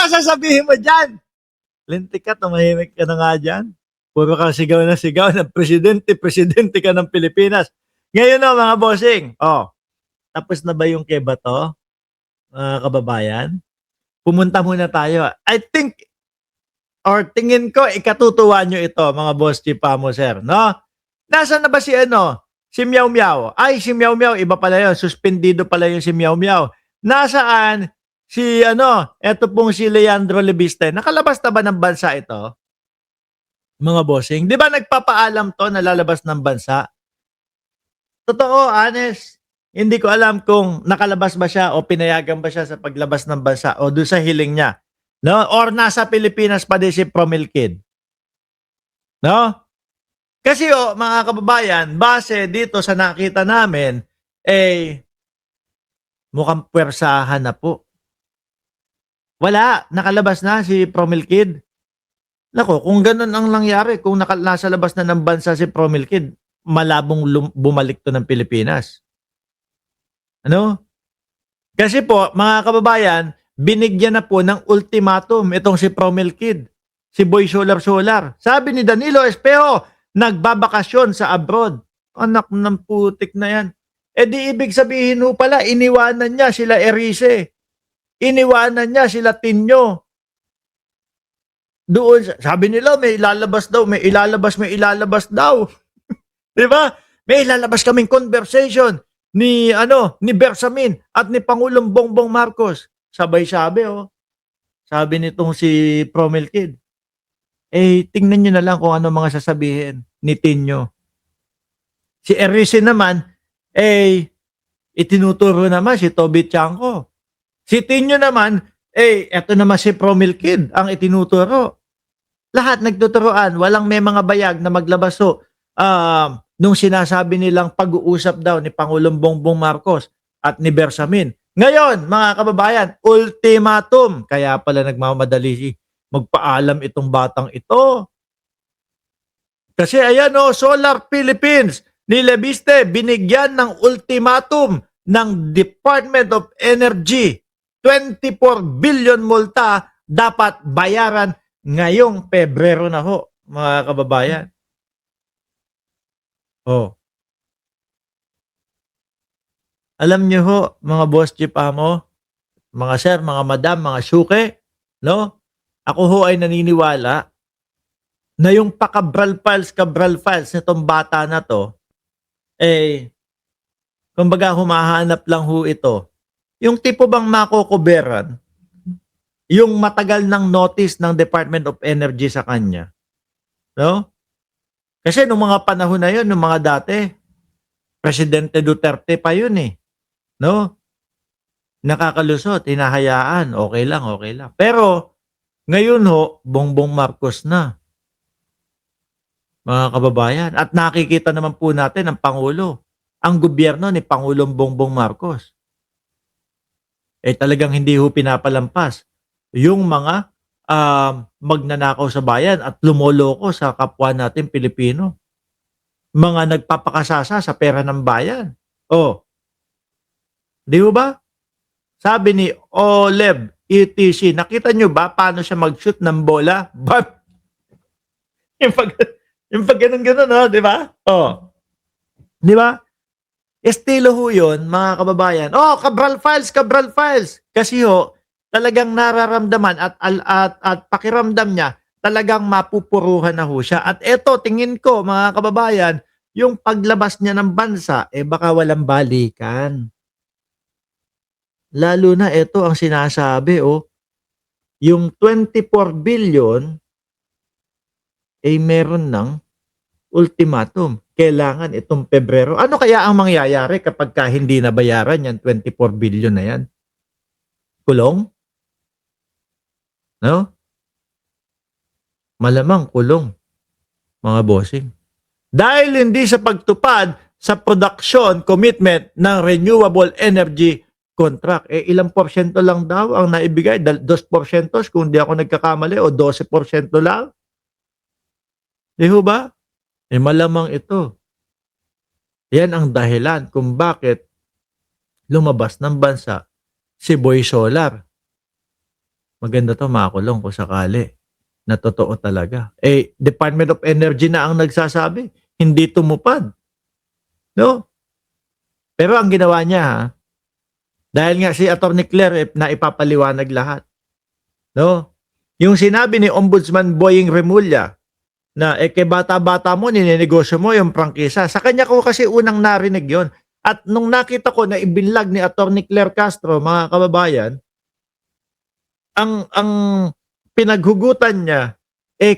ba sasabihin mo dyan? Lintik ka, tumahimik ka na nga dyan. Puro ka sigaw na sigaw na presidente ka ng Pilipinas. Ngayon na mga bossing. Tapos na ba yung keba to? Mga kababayan? Pumunta muna tayo. I think, or tingin ko, ikatutuwa nyo ito, mga boss chief mo, sir. No? Nasaan na ba si Si Meow Meow. Ay, si Meow Meow, iba pala yun. Suspendido pala yung si Meow Meow. Nasaan si eto pong si Leandro Lebiste. Nakalabas na ba ng bansa ito? Mga bossing. Di ba nagpapaalam to na lalabas ng bansa? Totoo, honest. Hindi ko alam kung nakalabas ba siya o pinayagan ba siya sa paglabas ng bansa o doon sa hiling niya. No? Or nasa Pilipinas pa din si Promil Kid. No? Kasi mga kababayan, base dito sa nakita namin, mukhang puwersahan na po. Wala, nakalabas na si Promil Kid. Nako, kung ganun ang nangyari, kung nasa labas na ng bansa si Promil Kid, malabong bumalik to ng Pilipinas. Ano? Kasi po, mga kababayan, binigyan na po ng ultimatum itong si Promil Kid, si Boy Solar. Sabi ni Danilo Espejo, nagbabakasyon sa abroad. Anak ng putik na yan. Di ibig sabihin ho pala, iniwanan niya sila Erice. Iniwanan niya sila Tinyo. Doon, sabi nila, may ilalabas daw. Di ba? May ilalabas kaming conversation ni Bersamin at ni Pangulong Bongbong Marcos. Sabay-sabi, Sabi nitong si Promil Kid. Tingnan nyo na lang kung ano mga sasabihin ni Tinyo. Si Erice naman, itinuturo naman si Toby Chanco. Si Tinyo naman, eto naman si Promil Kid ang itinuturo. Lahat nagtuturoan, walang may mga bayag na maglabas nung sinasabi nilang pag-uusap daw ni Pangulong Bongbong Marcos at ni Bersamin. Ngayon, mga kababayan, ultimatum. Kaya pala nagmamadali magpaalam itong batang ito. Kasi ayan Solar Philippines ni Lebiste binigyan ng ultimatum ng Department of Energy. 24 billion multa dapat bayaran ngayong Pebrero na ho, mga kababayan. Alam niyo ho, mga boss chief mo, mga sir, mga madam, mga syuke, no? Ako ho ay naniniwala na yung Cabral Files nitong bata na to, kumbaga humahanap lang ho ito. Yung tipo bang makokoberan, yung matagal ng notice ng Department of Energy sa kanya. No? Kasi nung mga panahon na yun, nung mga dati, Presidente Duterte pa yun No? Nakakalusot, hinahayaan, okay lang. Pero, ngayon ho, Bongbong Marcos na. Mga kababayan. At nakikita naman po natin ang Pangulo, ang gobyerno ni Pangulong Bongbong Marcos. Talagang hindi ho pinapalampas yung mga magnanakaw sa bayan at lumoloko sa kapwa natin Pilipino. Mga nagpapakasasa sa pera ng bayan. Di ba? Sabi ni Oleb ETC, nakita nyo ba paano siya mag-shoot ng bola? yung pag ganun, di ba? Di ba? Estilo ho yun, mga kababayan. Cabral Files. Kasi talagang nararamdaman at pakiramdam niya, talagang mapupuruhan na ho siya. At eto, tingin ko, mga kababayan, yung paglabas niya ng bansa, baka walang balikan. Lalo na ito ang sinasabi, yung 24 billion, meron ng ultimatum. Kailangan itong Pebrero. Ano kaya ang mangyayari kapag hindi nabayaran yan, 24 billion na yan? Kulong? No? Malamang kulong, mga bossing. Dahil hindi sa pagtupad sa production commitment ng renewable energy contract. Ilang porsyento lang daw ang naibigay? 2% kung di ako nagkakamali o 12% lang? Di ho ba? Malamang ito. Yan ang dahilan kung bakit lumabas ng bansa si Boy Solar. maganda 'to makulong kung sakali na totoo talaga. Eh, Department of Energy na ang nagsasabi, hindi tumupad, 'no? Pero ang ginawa niya, dahil nga si Attorney Claire, naipapaliwanag lahat, 'no? Yung sinabi ni Ombudsman Boying Remulla na, kay bata-bata mo ninenegosyo mo yung prangkisa. Sa kanya ko kasi unang narinig yon. At nung nakita ko na ibinlog ni Attorney Claire Castro, mga kababayan, ang pinaghugutan niya,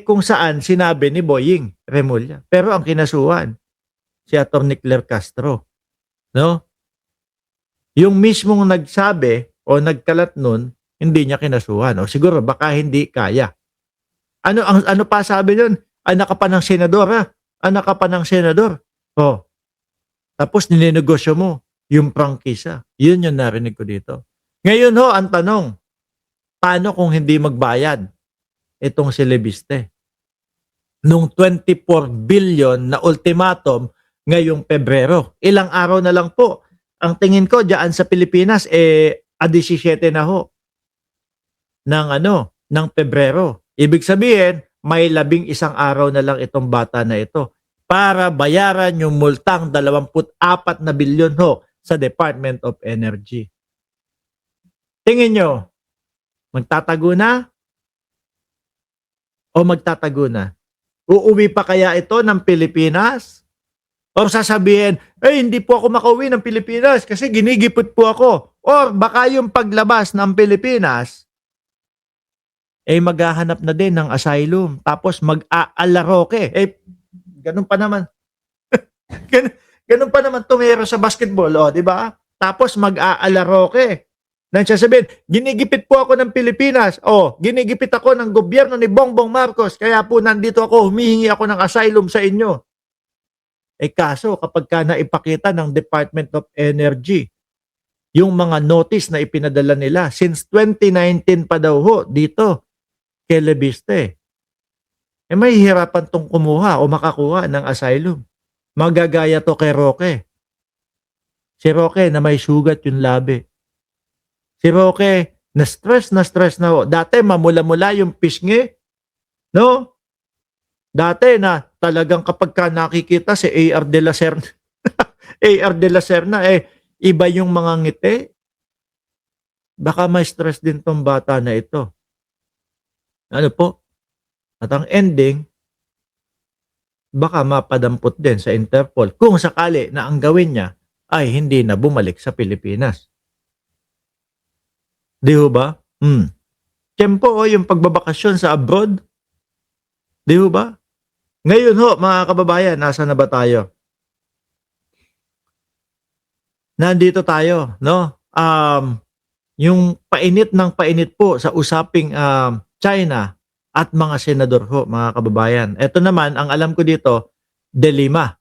kung saan sinabi ni Boying Remulla. Pero ang kinasuhan, si Attorney Claire Castro, 'no? Yung mismong nagsabi o nagkalat nun, hindi niya kinasuhan. O siguro baka hindi kaya. Ano pa sabi nun? Anak ka pa ng senador, ha? Anak ka pa ng senador. Oh, tapos ninenegosyo mo yung prangkisa. Yun yung narinig ko dito. Ngayon ho, ang tanong, paano kung hindi magbayad itong si Lebiste? Nung 24 billion na ultimatum ngayong Pebrero. Ilang araw na lang po. Ang tingin ko diyan sa Pilipinas, 17 na ho ng Pebrero. Ibig sabihin, may 11 araw na lang itong bata na ito para bayaran yung multang 24 na bilyon ho sa Department of Energy. Tingin nyo, magtatago na o magtatago na? Uuwi pa kaya ito ng Pilipinas? Or sasabihin, hindi po ako makauwi ng Pilipinas kasi ginigipit po ako. Or baka yung paglabas ng Pilipinas, maghahanap na din ng asylum. Tapos mag-aalaroke. Ganun pa naman. ganun pa naman tumero sa basketball, di ba? Tapos mag-aalaroke. Nang sasabihin, ginigipit po ako ng Pilipinas. Ginigipit ako ng gobyerno ni Bongbong Marcos. Kaya po nandito ako, humihingi ako ng asylum sa inyo. Kaso kapag ka naipakita ng Department of Energy yung mga notice na ipinadala nila since 2019 pa daw ho dito kay Lebiste, may hirapan tong kumuha o makakuha ng asylum. Magagaya to kay Roque. Si Roque na may sugat yung labi. Si Roque na stress na ho. Dati mamula-mula yung pisngi, no? Dati na talagang kapag ka nakikita si AR de la Serna, AR de la Serna, iba yung mga ngiti. Baka may stress din tong bata na ito. Ano po? At ang ending, baka mapadampot din sa Interpol kung sakali na ang gawin niya ay hindi na bumalik sa Pilipinas. Di ho ba? Tiyempo yung pagbabakasyon sa abroad. Di ho ba? Ngayon ho, mga kababayan, nasa na ba tayo? Nandito tayo, no? Yung painit ng painit po sa usaping China at mga senador ho, mga kababayan. Ito naman, ang alam ko dito, De Lima.